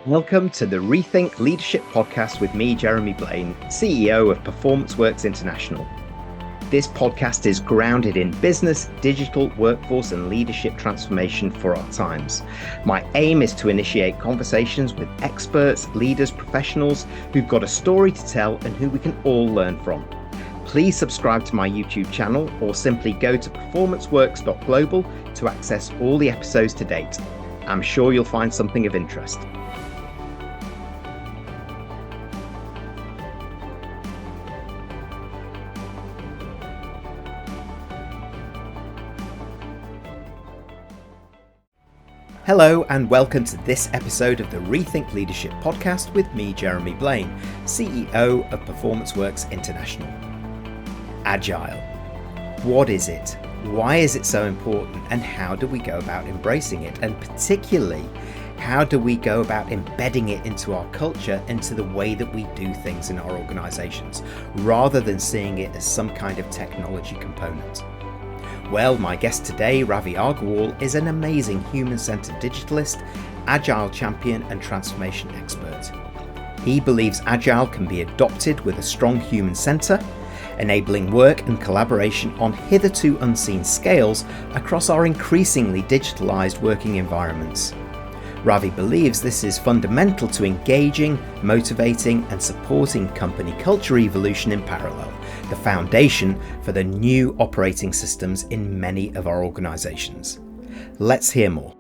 Welcome to the Rethink Leadership Podcast with me, Jeremy Blain, CEO of Performance Works International. This podcast is grounded in business, digital, workforce, and leadership transformation for our times. My aim is to initiate conversations with experts, leaders, professionals who've got a story to tell and who we can all learn from. Please subscribe to my YouTube channel or simply go to performanceworks.global to access all the episodes to date. I'm sure you'll find something of interest. Hello and welcome to this episode of the Rethink Leadership Podcast with me, Jeremy Blain, CEO of Performance Works International. Agile. What is it? Why is it so important? And how do we go about embracing it? And particularly, how do we go about embedding it into our culture, into the way that we do things in our organizations, rather than seeing it as some kind of technology component? Well, my guest today, Ravi Agarwal, is an amazing human-centered digitalist, agile champion and transformation expert. He believes agile can be adopted with a strong human center, enabling work and collaboration on hitherto unseen scales across our increasingly digitalized working environments. Ravi believes this is fundamental to engaging, motivating and supporting company culture evolution in parallel, the foundation for the new operating systems in many of our organizations. Let's hear more.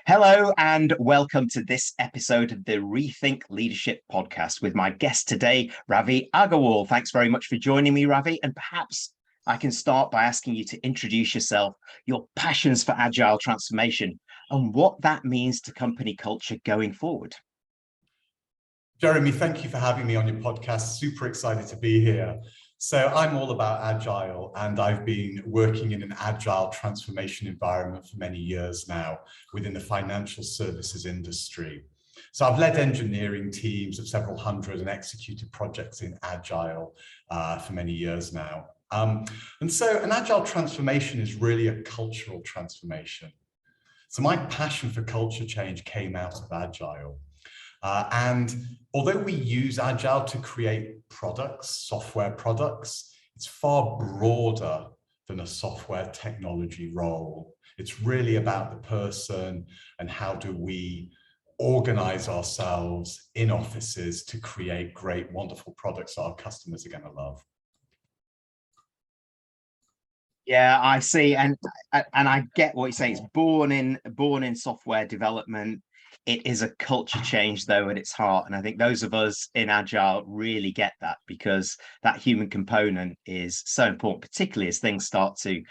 Hello and welcome to this episode of the Rethink Leadership Podcast with my guest today, Ravi Agarwal. Thanks very much for joining me, Ravi. And perhaps I can start by asking you to introduce yourself, your passions for agile transformation, and what that means to company culture going forward. Jeremy, thank you for having me on your podcast. Super excited to be here. So I'm all about agile, and I've been working in an agile transformation environment for many years now within the financial services industry. So I've led engineering teams of several hundred and executed projects in agile for many years now. And so an agile transformation is really a cultural transformation. So my passion for culture change came out of agile. And although we use agile to create products, software products, it's far broader than a software technology role. It's really about the person and how do we organize ourselves in offices to create great, wonderful products that our customers are going to love. Yeah, I see, and I get what you're saying. It's born in software development. It is a culture change, though, at its heart, and I think those of us in Agile really get that, because that human component is so important, particularly as things start to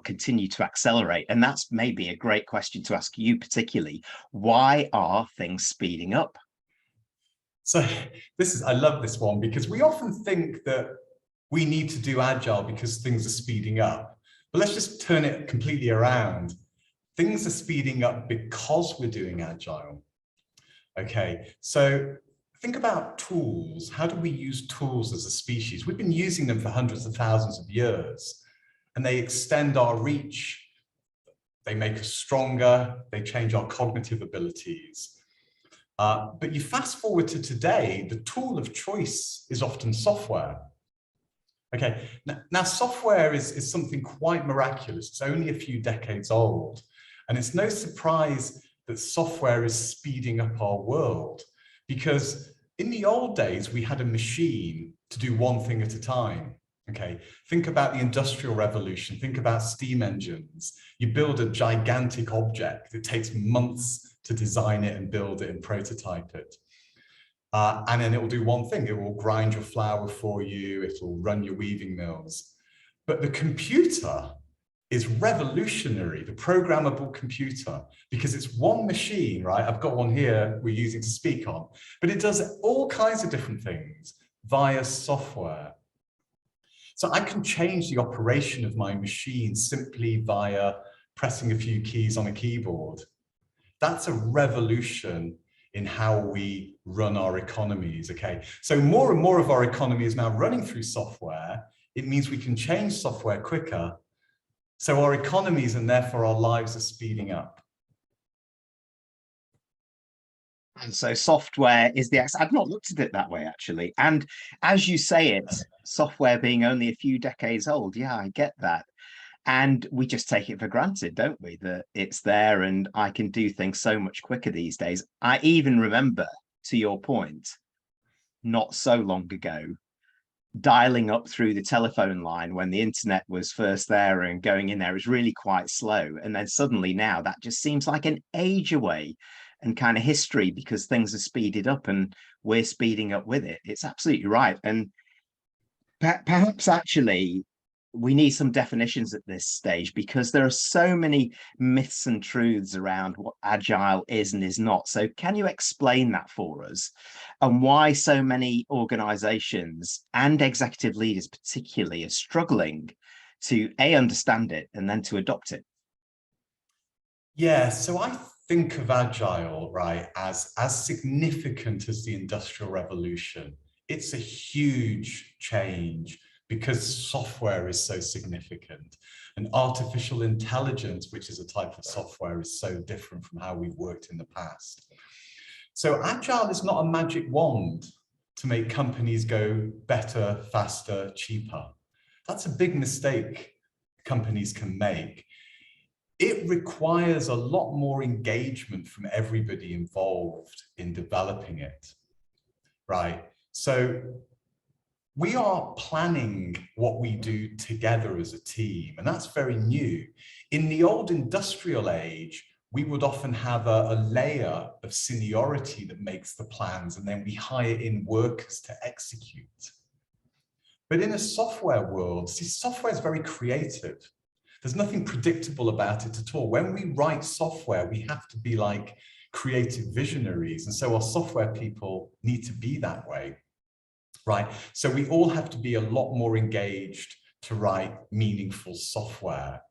continue to accelerate. And that's maybe a great question to ask you, particularly. Why are things speeding up? So I love this one, because we often think that we need to do agile because things are speeding up. But let's just turn it completely around. Things are speeding up because we're doing agile. Okay, so think about tools. How do we use tools as a species? We've been using them for hundreds of thousands of years, and they extend our reach. They make us stronger. They change our cognitive abilities. But you fast forward to today, the tool of choice is often software. Okay, now software is something quite miraculous. It's only a few decades old, and it's no surprise that software is speeding up our world, because in the old days, we had a machine to do one thing at a time. Okay, think about the Industrial Revolution, think about steam engines. You build a gigantic object, it takes months to design it and build it and prototype it. And then it will do one thing. It will grind your flour for you. It will run your weaving mills. But the computer is revolutionary, the programmable computer, because it's one machine, right? I've got one here we're using to speak on, but it does all kinds of different things via software. So I can change the operation of my machine simply via pressing a few keys on a keyboard. That's a revolution in how we run our economies, okay? So more and more of our economy is now running through software. It means we can change software quicker. So our economies and therefore our lives are speeding up. And so software is the I've not looked at it that way, actually. And as you say it, software being only a few decades old, yeah, I get that. And we just take it for granted, don't we, that it's there and I can do things so much quicker these days. I even remember, to your point, not so long ago, dialing up through the telephone line when the internet was first there and going in there was really quite slow. And then suddenly now that just seems like an age away and kind of history because things are speeded up and we're speeding up with it. It's absolutely right. And perhaps actually we need some definitions at this stage because there are so many myths and truths around what agile is and is not. So can you explain that for us and why so many organizations and executive leaders particularly are struggling to understand it and then to adopt it? Yeah, so I think of agile, right, as significant as the Industrial Revolution. It's a huge change because software is so significant, and artificial intelligence, which is a type of software, is so different from how we've worked in the past. So agile is not a magic wand to make companies go better, faster, cheaper. That's a big mistake companies can make. It requires a lot more engagement from everybody involved in developing it, right? So we are planning what we do together as a team, and that's very new. In the old industrial age, we would often have a layer of seniority that makes the plans, and then we hire in workers to execute. But in a software world, see, software is very creative. There's nothing predictable about it at all. When we write software, we have to be like creative visionaries, and so our software people need to be that way. Right, so we all have to be a lot more engaged to write meaningful software.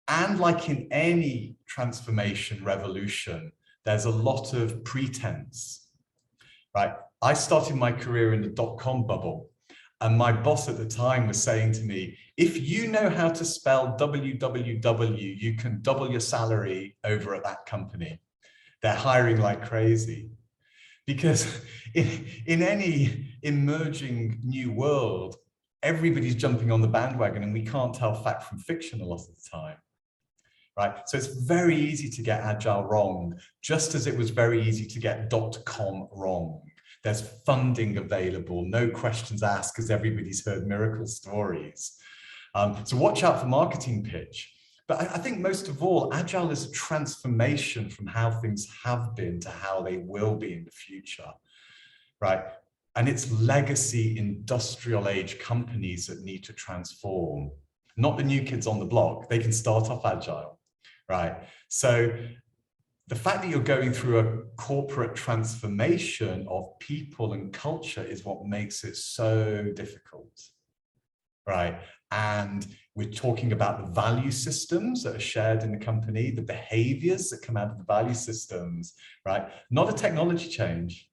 And like in any transformation revolution, there's a lot of pretense, right? I started my career in the dot-com bubble, and my boss at the time was saying to me, if you know how to spell www, you can double your salary over at that company. They're hiring like crazy. Because in any emerging new world, everybody's jumping on the bandwagon and we can't tell fact from fiction a lot of the time, right? So it's very easy to get agile wrong, just as it was very easy to get .com wrong. There's funding available, no questions asked because everybody's heard miracle stories. So watch out for marketing pitch. But I think most of all, agile is a transformation from how things have been to how they will be in the future, right? And it's legacy industrial age companies that need to transform, not the new kids on the block. They can start off agile, right? So the fact that you're going through a corporate transformation of people and culture is what makes it so difficult, right? And we're talking about the value systems that are shared in the company, the behaviors that come out of the value systems, right? Not a technology change,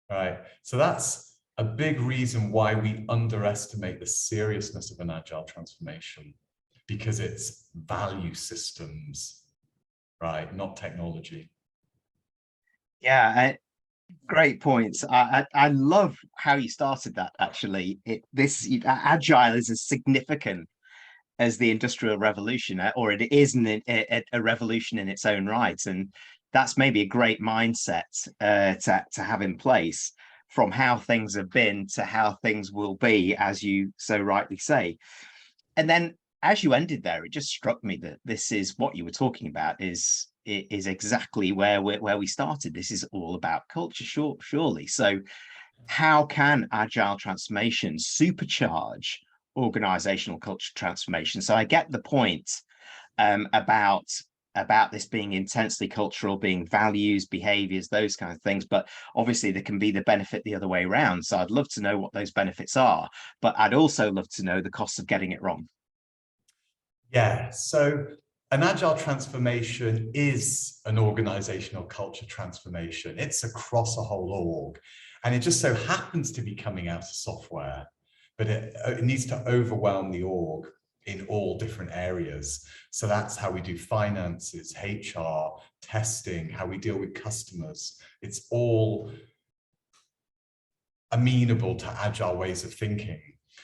right? So that's a big reason why we underestimate the seriousness of an agile transformation, because it's value systems, right? Not technology. Yeah, great points. I love how you started that. Actually, agile is as significant as the Industrial Revolution, or it is a revolution in its own right, and that's maybe a great mindset to have in place from how things have been to how things will be, as you so rightly say. And then, as you ended there, it just struck me that this is what you were talking about is exactly where we started. This is all about culture, surely. So how can agile transformation supercharge organizational culture transformation? So I get the point about this being intensely cultural, being values, behaviors, those kind of things, but obviously there can be the benefit the other way around. So I'd love to know what those benefits are, but I'd also love to know the cost of getting it wrong. Yeah, so an agile transformation is an organizational culture transformation. It's across a whole org, and it just so happens to be coming out of software, but it needs to overwhelm the org. in all different areas. So that's how we do finances, HR, testing, how we deal with customers. It's all amenable to agile ways of thinking.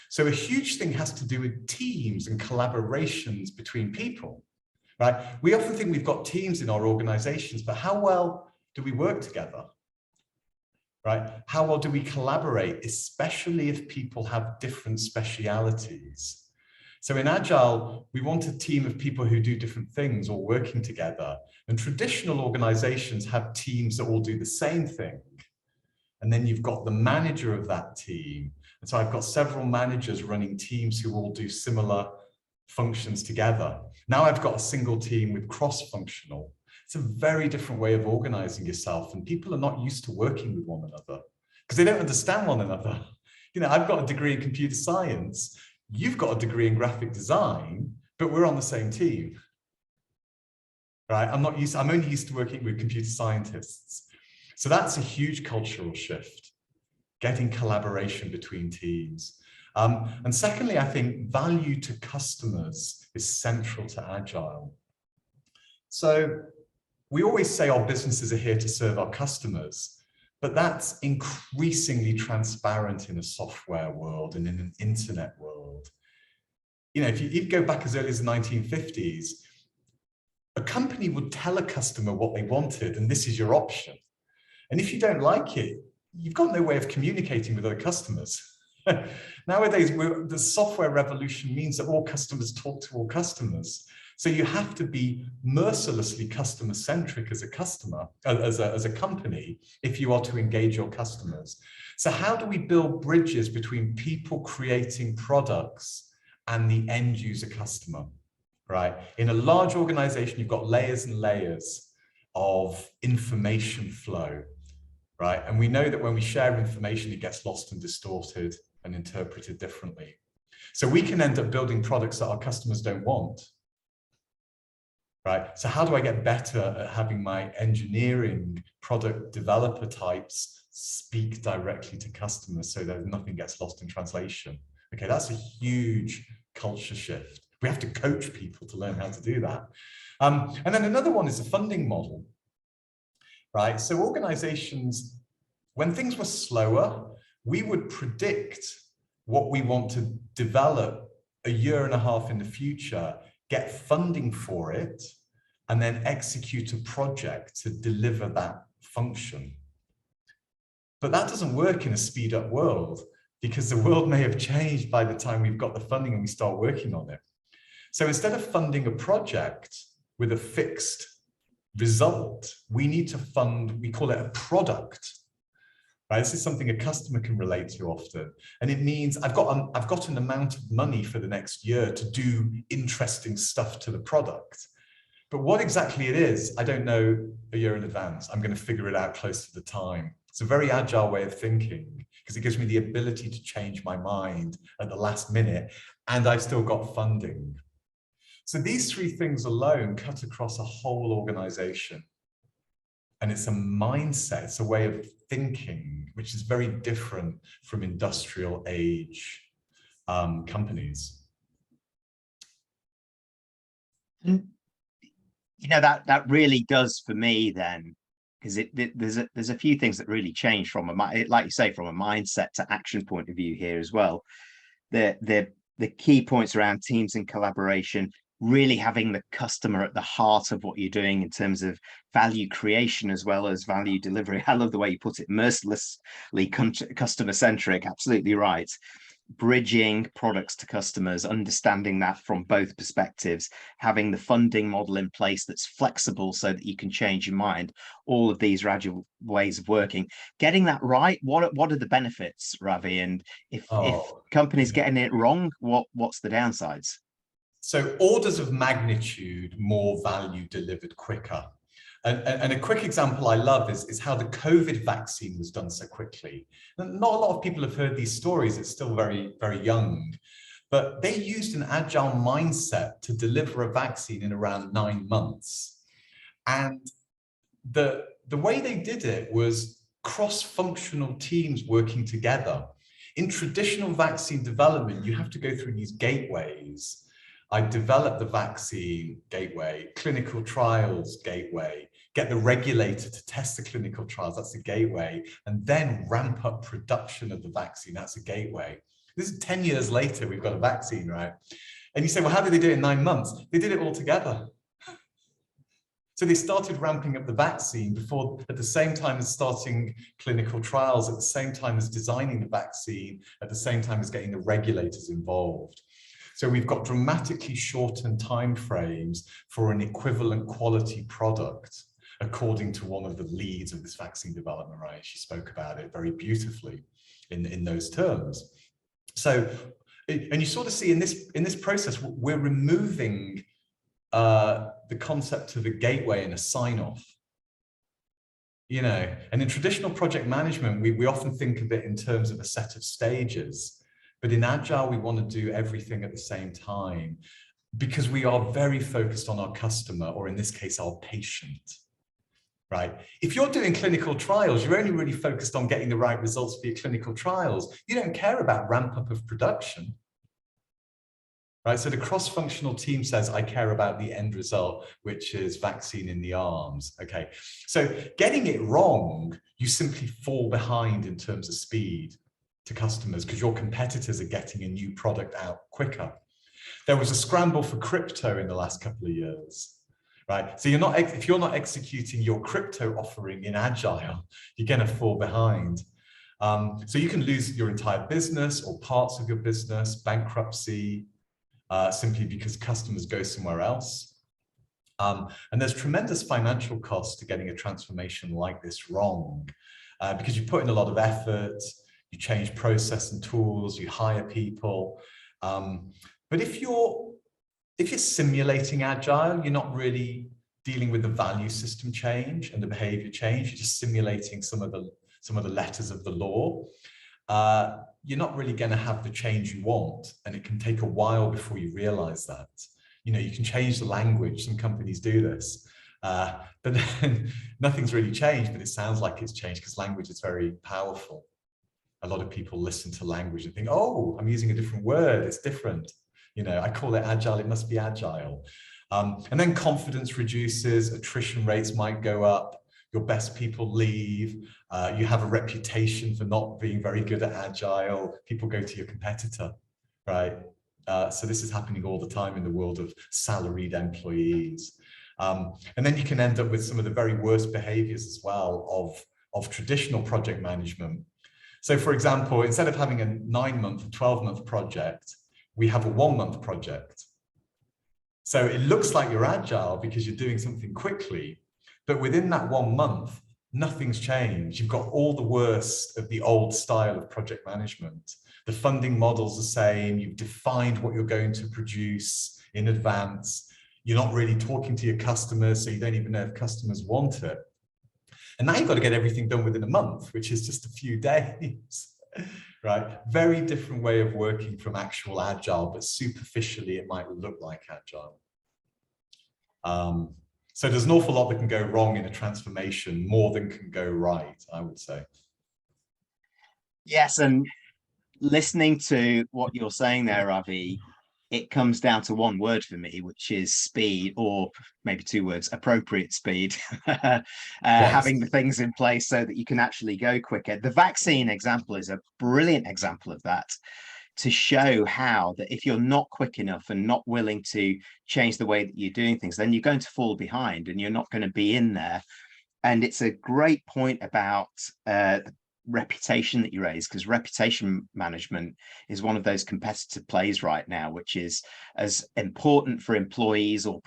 So a huge thing has to do with teams and collaborations between people, right? We often think we've got teams in our organizations, but how well do we work together, right? How well do we collaborate, especially if people have different specialities? So in Agile, we want a team of people who do different things all working together. And traditional organizations have teams that all do the same thing. And then you've got the manager of that team. And so I've got several managers running teams who all do similar functions together. Now I've got a single team with cross-functional. It's a very different way of organizing yourself. And people are not used to working with one another because they don't understand one another. You know, I've got a degree in computer science. You've got a degree in graphic design, but we're on the same team, right? I'm only used to working with computer scientists. So that's a huge cultural shift, getting collaboration between teams. And secondly, I think value to customers is central to Agile. So we always say our businesses are here to serve our customers, but that's increasingly transparent in a software world and in an internet world. You know, if you go back as early as the 1950s, a company would tell a customer what they wanted, and this is your option. And if you don't like it, you've got no way of communicating with other customers. Nowadays, the software revolution means that all customers talk to all customers. So you have to be mercilessly customer-centric as a customer, as a company, if you are to engage your customers. So how do we build bridges between people creating products and the end user customer, right? In a large organization, you've got layers and layers of information flow, right? And we know that when we share information, it gets lost and distorted and interpreted differently. So we can end up building products that our customers don't want. Right? So how do I get better at having my engineering product developer types speak directly to customers so that nothing gets lost in translation? Okay, that's a huge culture shift. We have to coach people to learn how to do that. And then another one is the funding model, right? So organizations, when things were slower, we would predict what we want to develop a year and a half in the future, get funding for it, and then execute a project to deliver that function. But that doesn't work in a speed up world because the world may have changed by the time we've got the funding and we start working on it. So instead of funding a project with a fixed result, we need to fund, we call it a product. Right? This is something a customer can relate to often. And it means I've got an amount of money for the next year to do interesting stuff to the product. But what exactly it is, I don't know a year in advance. I'm going to figure it out close to the time. It's a very agile way of thinking because it gives me the ability to change my mind at the last minute, and I've still got funding. So these three things alone cut across a whole organization. And it's a mindset, it's a way of thinking, which is very different from industrial age companies. You know, that really does for me then, because there's a few things that really change from like you say, from a mindset to action point of view here as well. The key points around teams and collaboration, really having the customer at the heart of what you're doing in terms of value creation as well as value delivery. I love the way you put it, mercilessly customer centric. Absolutely right. Bridging products to customers, understanding that from both perspectives, having the funding model in place that's flexible so that you can change your mind, all of these agile ways of working. Getting that right, what are the benefits, Ravi? And if companies getting it wrong, what's the downsides? So orders of magnitude more value delivered quicker. And a quick example I love is how the COVID vaccine was done so quickly. Not a lot of people have heard these stories. It's still very, very young. But they used an agile mindset to deliver a vaccine in around 9 months. And the way they did it was cross-functional teams working together. In traditional vaccine development, you have to go through these gateways. I develop the vaccine, gateway, clinical trials, gateway, get the regulator to test the clinical trials, that's the gateway, and then ramp up production of the vaccine, that's a gateway. This is 10 years later, we've got a vaccine, right? And you say, well, how did they do it in 9 months? They did it all together. So they started ramping up the vaccine before, at the same time as starting clinical trials, at the same time as designing the vaccine, at the same time as getting the regulators involved. So we've got dramatically shortened timeframes for an equivalent quality product, according to one of the leads of this vaccine development, right? She spoke about it very beautifully in those terms. So, and you sort of see in this process, we're removing the concept of a gateway and a sign-off. You know, and in traditional project management, we often think of it in terms of a set of stages. But in Agile, we want to do everything at the same time because we are very focused on our customer, or in this case, our patient, right? If you're doing clinical trials, you're only really focused on getting the right results for your clinical trials. You don't care about ramp up of production, right? So the cross-functional team says, I care about the end result, which is vaccine in the arms. Okay, so getting it wrong, you simply fall behind in terms of speed to customers because your competitors are getting a new product out quicker. There was a scramble for crypto in the last couple of years, right? So if you're not executing your crypto offering in Agile, you're going to fall behind. So you can lose your entire business or parts of your business, bankruptcy, simply because customers go somewhere else. And there's tremendous financial costs to getting a transformation like this wrong because you put in a lot of effort. You change process and tools, you hire people. But if you're simulating Agile, you're not really dealing with the value system change and the behavior change. You're just simulating some of the letters of the law. You're not really going to have the change you want, and it can take a while before you realize that. You know, you can change the language. Some companies do this, but then nothing's really changed, but it sounds like it's changed because language is very powerful. A lot of people listen to language and think, oh, I'm using a different word, it's different. You know, I call it Agile, it must be Agile. And then confidence reduces, attrition rates might go up, your best people leave, you have a reputation for not being very good at Agile, people go to your competitor, right? So this is happening all the time in the world of salaried employees. And then you can end up with some of the very worst behaviors as well of traditional project management. So for example, instead of having a 9-month or 12-month project, we have a 1-month project. So it looks like you're Agile because you're doing something quickly, but within that 1 month, nothing's changed. You've got all the worst of the old style of project management. The funding model's the same. You've defined what you're going to produce in advance. You're not really talking to your customers, so you don't even know if customers want it. And now you've got to get everything done within a month, which is just a few days, right? Very different way of working from actual Agile, but superficially it might look like Agile. So there's an awful lot that can go wrong in a transformation, more than can go right, I would say. Yes, and listening to what you're saying there, Ravi, it comes down to one word for me, which is speed, or maybe 2 words, appropriate speed. Yes. Having the things in place so that you can actually go quicker. The vaccine example is a brilliant example of that, to show how that if you're not quick enough and not willing to change the way that you're doing things, then you're going to fall behind and you're not going to be in there. And it's a great point about reputation that you raise, because reputation management is one of those competitive plays right now, which is as important for employees or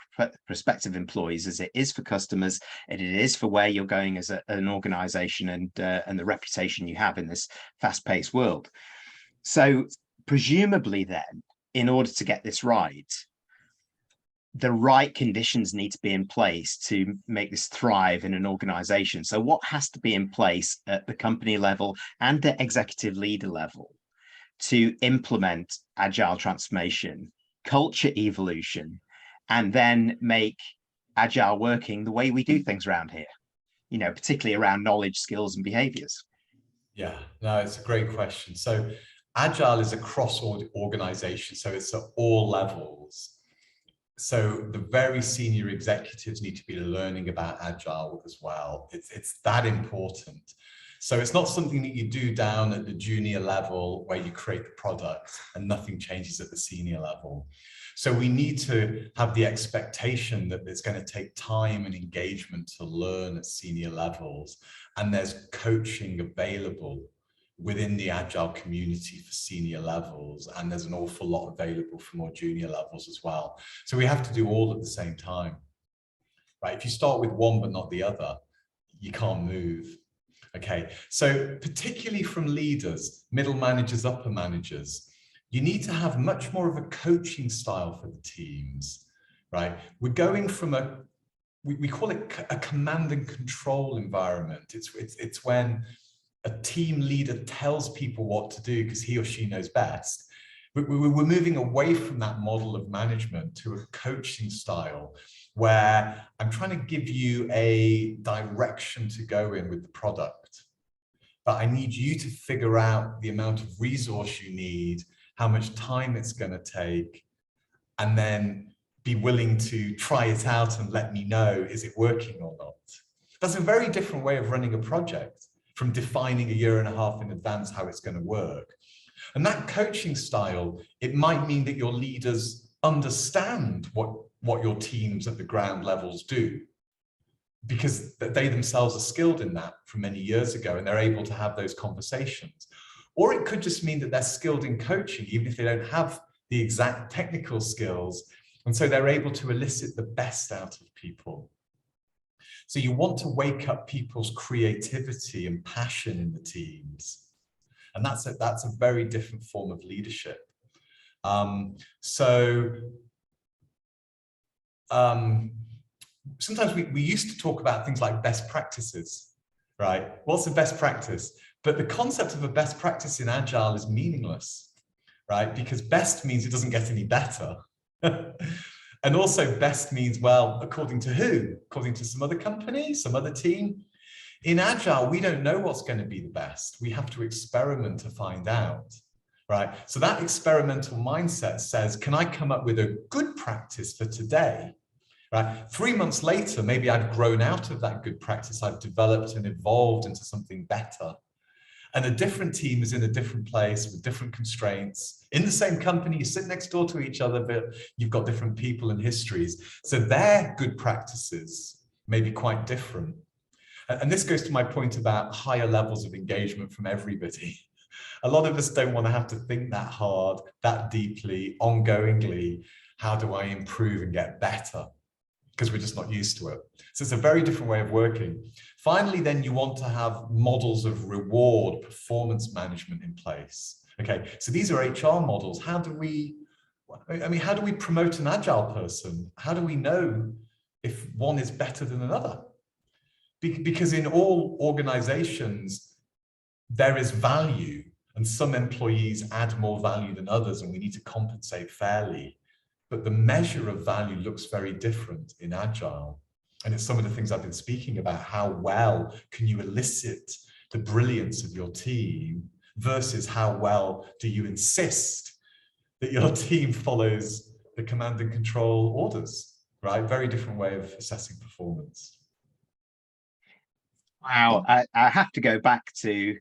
prospective employees as it is for customers, and it is for where you're going as an organization and the reputation you have in this fast-paced world. So presumably then, in order to get this right, the right conditions need to be in place to make this thrive in an organization. So what has to be in place at the company level and the executive leader level to implement Agile transformation, culture evolution, and then make Agile working the way we do things around here, you know, particularly around knowledge, skills, and behaviors? Yeah, no, it's a great question. So Agile is across all organizations, so it's at all levels. So the very senior executives need to be learning about Agile as well. It's that important. So it's not something that you do down at the junior level where you create the product and nothing changes at the senior level. So we need to have the expectation that it's going to take time and engagement to learn at senior levels, and there's coaching available within the Agile community for senior levels, and there's an awful lot available for more junior levels as well. So we have to do all at the same time, right? If you start with one but not the other, you can't move. Okay, so particularly from leaders, middle managers, upper managers, you need to have much more of a coaching style for the teams, right? We're going from we call it a command and control environment. It's when a team leader tells people what to do because he or she knows best. We're moving away from that model of management to a coaching style where I'm trying to give you a direction to go in with the product, but I need you to figure out the amount of resource you need, how much time it's going to take, and then be willing to try it out and let me know, is it working or not? That's a very different way of running a project from defining a year and a half in advance how it's going to work. And that coaching style, it might mean that your leaders understand what your teams at the ground levels do, because they themselves are skilled in that from many years ago and they're able to have those conversations. Or it could just mean that they're skilled in coaching, even if they don't have the exact technical skills. And so they're able to elicit the best out of people. So you want to wake up people's creativity and passion in the teams. And that's a very different form of leadership. Sometimes we used to talk about things like best practices, right? What's the best practice? But the concept of a best practice in Agile is meaningless, right? Because best means it doesn't get any better. And also best means, well, according to who? According to some other company, some other team? In Agile, we don't know what's going to be the best. We have to experiment to find out, right? So that experimental mindset says, can I come up with a good practice for today? Right? 3 months later, maybe I've grown out of that good practice. I've developed and evolved into something better. And a different team is in a different place with different constraints. In the same company, you sit next door to each other, but you've got different people and histories. So their good practices may be quite different. And this goes to my point about higher levels of engagement from everybody. A lot of us don't want to have to think that hard, that deeply, ongoingly. How do I improve and get better? Because we're just not used to it. So it's a very different way of working. Finally, then you want to have models of reward, performance management in place. Okay, so these are HR models. How do we promote an Agile person? How do we know if one is better than another? Because in all organizations, there is value, and some employees add more value than others, and we need to compensate fairly. But the measure of value looks very different in Agile. And it's some of the things I've been speaking about. How well can you elicit the brilliance of your team versus how well do you insist that your team follows the command and control orders, right? Very different way of assessing performance. Wow, I have to go back to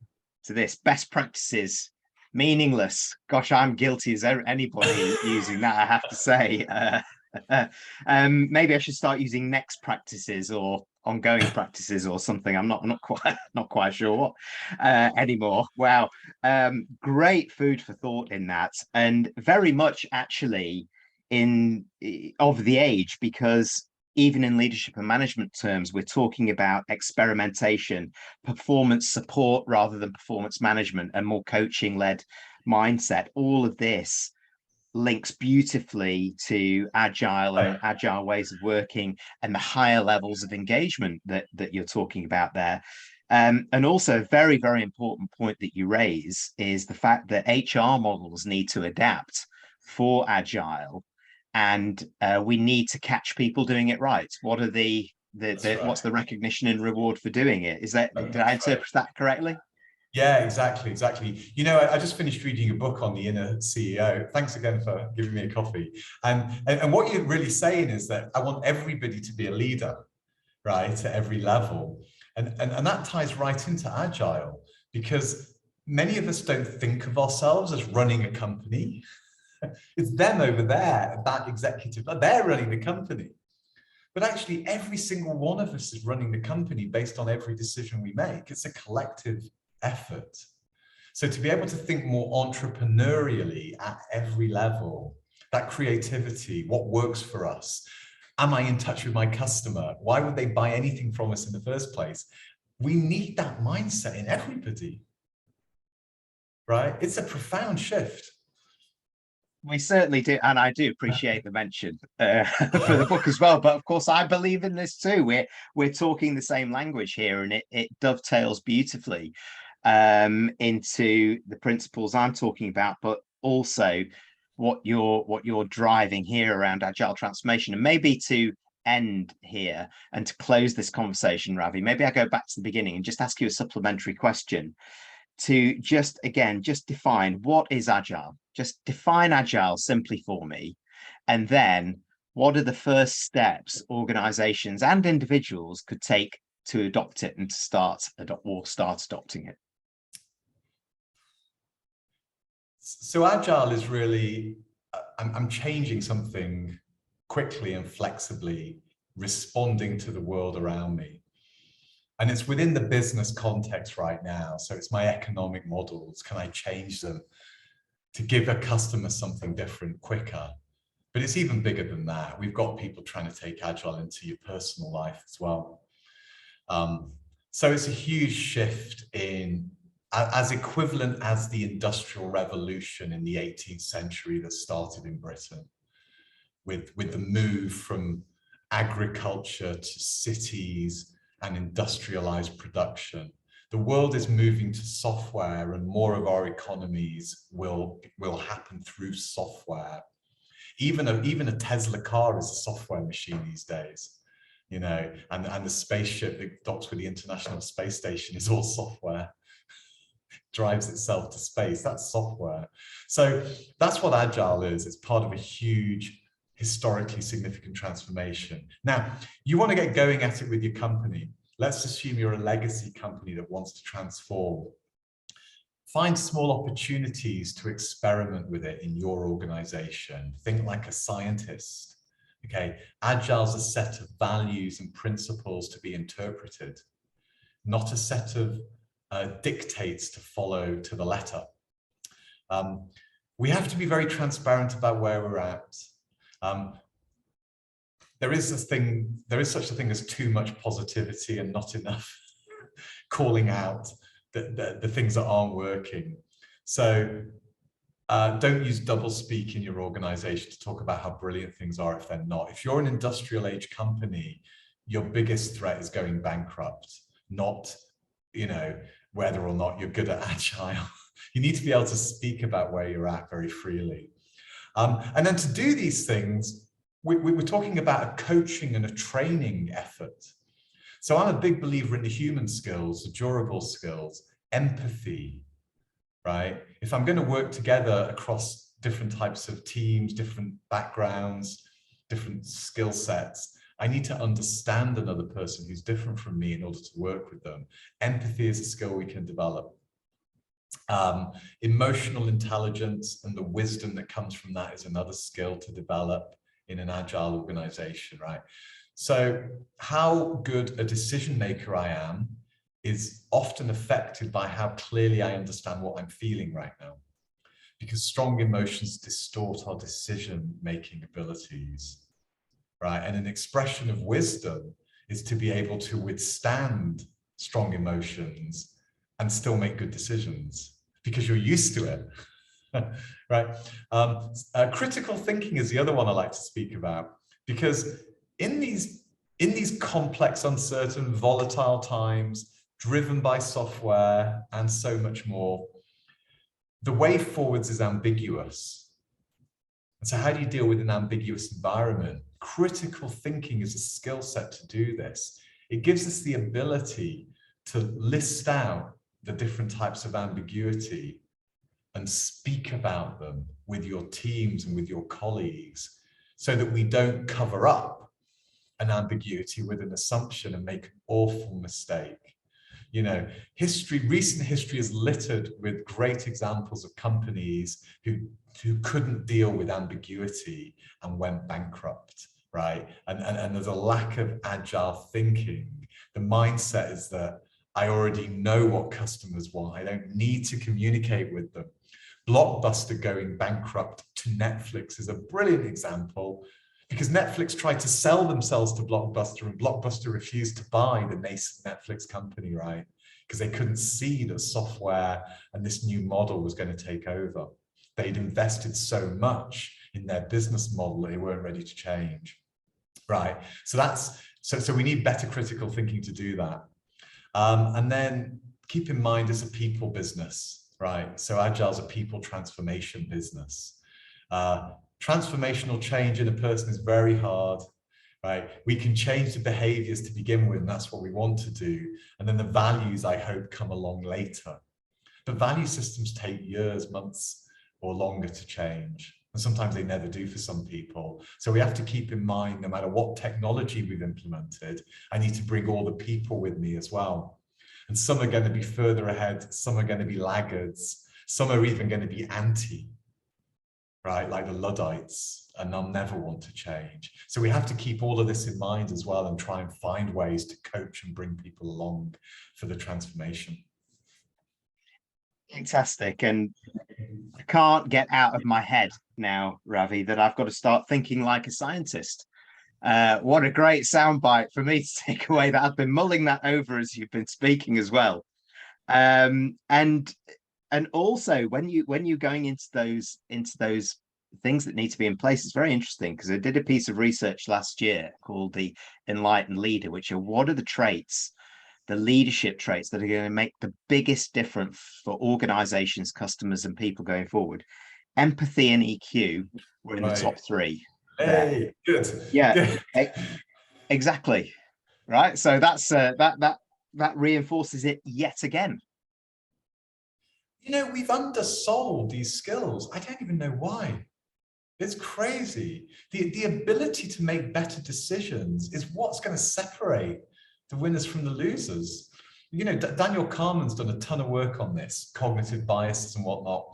this. Best practices. Meaningless. Gosh, I'm guilty as anybody using that, I have to say. Maybe I should start using next practices or ongoing practices or something. I'm not quite sure what anymore. Wow, great food for thought in that, and very much actually of the age, because even in leadership and management terms, we're talking about experimentation, performance support rather than performance management, and more coaching-led mindset. All of this links beautifully to Agile and Agile ways of working and the higher levels of engagement that you're talking about there. And also a very, very important point that you raise is the fact that HR models need to adapt for Agile. And we need to catch people doing it right. What are what's the recognition and reward for doing it? Did I interpret that correctly? Yeah, exactly. You know, I just finished reading a book on the inner CEO. Thanks again for giving me a coffee. And what you're really saying is that I want everybody to be a leader, right, at every level. And that ties right into Agile, because many of us don't think of ourselves as running a company. It's them over there, that executive, they're running the company. But actually, every single one of us is running the company based on every decision we make. It's a collective effort. So to be able to think more entrepreneurially at every level, that creativity, what works for us? Am I in touch with my customer? Why would they buy anything from us in the first place? We need that mindset in everybody, right? It's a profound shift. We certainly do, and I do appreciate the mention for the book as well. But of course, I believe in this too. We're talking the same language here, and it dovetails beautifully into the principles I'm talking about, but also what you're driving here around agile transformation. And maybe to end here and to close this conversation, Ravi, maybe I go back to the beginning and just ask you a supplementary question to just define what is agile. Just define agile simply for me, and then what are the first steps organizations and individuals could take to adopt it and to start adopting it? So agile is really, I'm changing something quickly and flexibly, responding to the world around me. And it's within the business context right now. So it's my economic models. Can I change them to give a customer something different quicker? But it's even bigger than that. We've got people trying to take agile into your personal life as well. So it's a huge shift in, as equivalent as the Industrial Revolution in the 18th century that started in Britain, with the move from agriculture to cities and industrialized production. The world is moving to software, and more of our economies will happen through software. Even a Tesla car is a software machine these days, you know, and the spaceship that docks with the International Space Station is all software. Drives itself to space, that's software. So that's what Agile is. It's part of a huge, historically significant transformation. Now, you want to get going at it with your company. Let's assume you're a legacy company that wants to transform. Find small opportunities to experiment with it in your organization. Think like a scientist. Okay, Agile's a set of values and principles to be interpreted, not a set of dictates to follow to the letter. We have to be very transparent about where we're at. There is such a thing as too much positivity and not enough calling out the things that aren't working. So don't use double speak in your organization to talk about how brilliant things are if they're not. If you're an industrial age company, your biggest threat is going bankrupt, not, you know, whether or not you're good at Agile. You need to be able to speak about where you're at very freely. And then to do these things, we're talking about a coaching and a training effort. So I'm a big believer in the human skills, the durable skills, empathy, right? If I'm going to work together across different types of teams, different backgrounds, different skill sets, I need to understand another person who's different from me in order to work with them. Empathy is a skill we can develop. Emotional intelligence and the wisdom that comes from that is another skill to develop in an agile organization, right? So how good a decision maker I am is often affected by how clearly I understand what I'm feeling right now, because strong emotions distort our decision-making abilities, right? And an expression of wisdom is to be able to withstand strong emotions and still make good decisions because you're used to it. Right? Critical thinking is the other one I like to speak about, because in these complex, uncertain, volatile times, driven by software and so much more, the way forwards is ambiguous. And so how do you deal with an ambiguous environment? Critical thinking is a skill set to do this. It gives us the ability to list out the different types of ambiguity and speak about them with your teams and with your colleagues so that we don't cover up an ambiguity with an assumption and make an awful mistake. You know, recent history is littered with great examples of companies who couldn't deal with ambiguity and went bankrupt, right? And there's a lack of agile thinking. The mindset is that I already know what customers want. I don't need to communicate with them. Blockbuster going bankrupt to Netflix is a brilliant example, because Netflix tried to sell themselves to Blockbuster and Blockbuster refused to buy the nascent Netflix company, right? Because they couldn't see that software and this new model was going to take over. They'd invested so much in their business model, they weren't ready to change, right? So we need better critical thinking to do that. And then keep in mind it's a people business, right? So Agile's a people transformation business. Transformational change in a person is very hard, right? We can change the behaviors to begin with, and that's what we want to do. And then the values, I hope, come along later. But value systems take years, months, or longer to change. And sometimes they never do for some people. So we have to keep in mind, no matter what technology we've implemented, I need to bring all the people with me as well. And some are going to be further ahead, some are going to be laggards, some are even going to be anti, right? Like the Luddites, and they'll never want to change. So we have to keep all of this in mind as well and try and find ways to coach and bring people along for the transformation. Fantastic. And I can't get out of my head now, Ravi, that I've got to start thinking like a scientist. What a great soundbite for me to take away. That I've been mulling that over as you've been speaking as well. And also when you're going into those things that need to be in place, it's very interesting, because I did a piece of research last year called the Enlightened Leader, which are what are the traits, the leadership traits that are going to make the biggest difference for organizations, customers, and people going forward. Empathy and EQ were in the top three. Hey, good. Yeah, exactly. Right. So that's that reinforces it yet again. You know, we've undersold these skills. I don't even know why. It's crazy. The ability to make better decisions is what's going to separate the winners from the losers. You know, Daniel Kahneman's done a ton of work on this, cognitive biases and whatnot.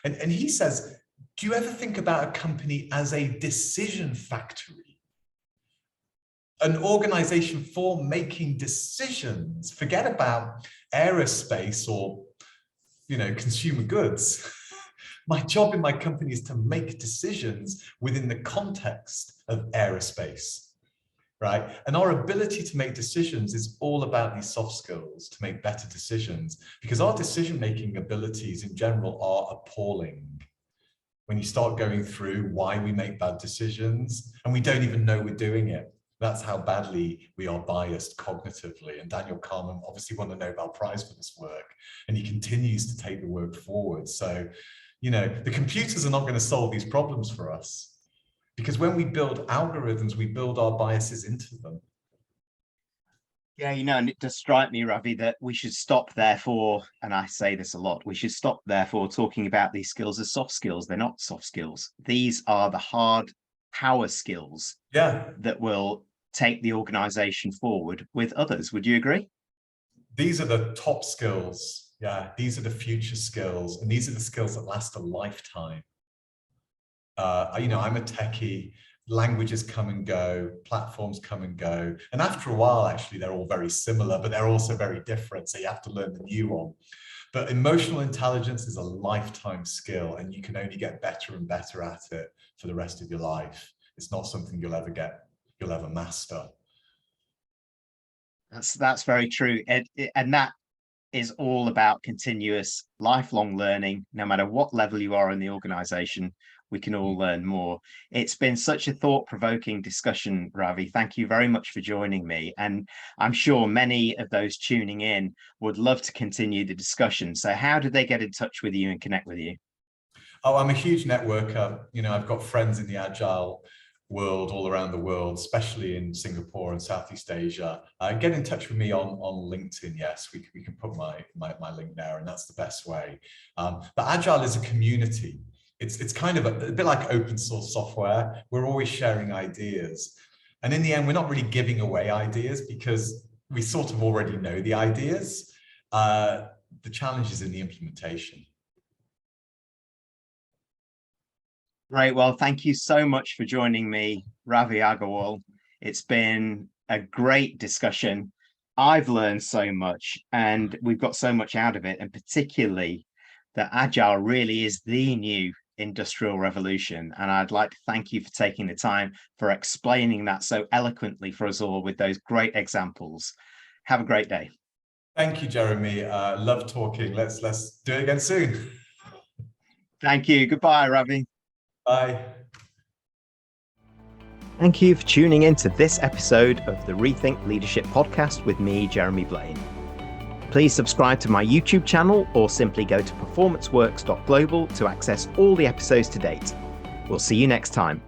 And he says, do you ever think about a company as a decision factory? An organization for making decisions. Forget about aerospace or, you know, consumer goods. My job in my company is to make decisions within the context of aerospace, right? And our ability to make decisions is all about these soft skills to make better decisions, because our decision-making abilities in general are appalling. When you start going through why we make bad decisions and we don't even know we're doing it. That's how badly we are biased cognitively. And Daniel Kahneman obviously won the Nobel Prize for this work, and he continues to take the work forward. So, you know, the computers are not going to solve these problems for us, because when we build algorithms, we build our biases into them. Yeah, you know, and it does strike me, Ravi, that we should stop therefore, and I say this a lot, we should stop therefore talking about these skills as soft skills. They're not soft skills. These are the hard power skills that will take the organization forward with others. Would you agree? These are the top skills. Yeah, these are the future skills, and these are the skills that last a lifetime. You know, I'm a techie. Languages come and go, platforms come and go. And after a while, actually, they're all very similar, but they're also very different. So you have to learn the new one. But emotional intelligence is a lifetime skill, and you can only get better and better at it for the rest of your life. It's not something you'll ever master. That's very true. And that is all about continuous lifelong learning. No matter what level you are in the organization, we can all learn more. It's been such a thought-provoking discussion, Ravi. Thank you very much for joining me. And I'm sure many of those tuning in would love to continue the discussion. So how do they get in touch with you and connect with you? Oh, I'm a huge networker. You know, I've got friends in the Agile world, all around the world, especially in Singapore and Southeast Asia, get in touch with me on LinkedIn. Yes, we can put my link there, and that's the best way. But Agile is a community. It's kind of a bit like open source software. We're always sharing ideas. And in the end, we're not really giving away ideas because we sort of already know the ideas. The challenge is in the implementation. Right. Well, thank you so much for joining me, Ravi Agarwal. It's been a great discussion. I've learned so much and we've got so much out of it, and particularly that Agile really is the new industrial revolution. And I'd like to thank you for taking the time for explaining that so eloquently for us all with those great examples. Have a great day. Thank you, Jeremy. Love talking. Let's do it again soon. Thank you. Goodbye, Ravi. Bye. Thank you for tuning in to this episode of the Rethink Leadership podcast with me, Jeremy Blain. Please subscribe to my YouTube channel or simply go to performanceworks.global to access all the episodes to date. We'll see you next time.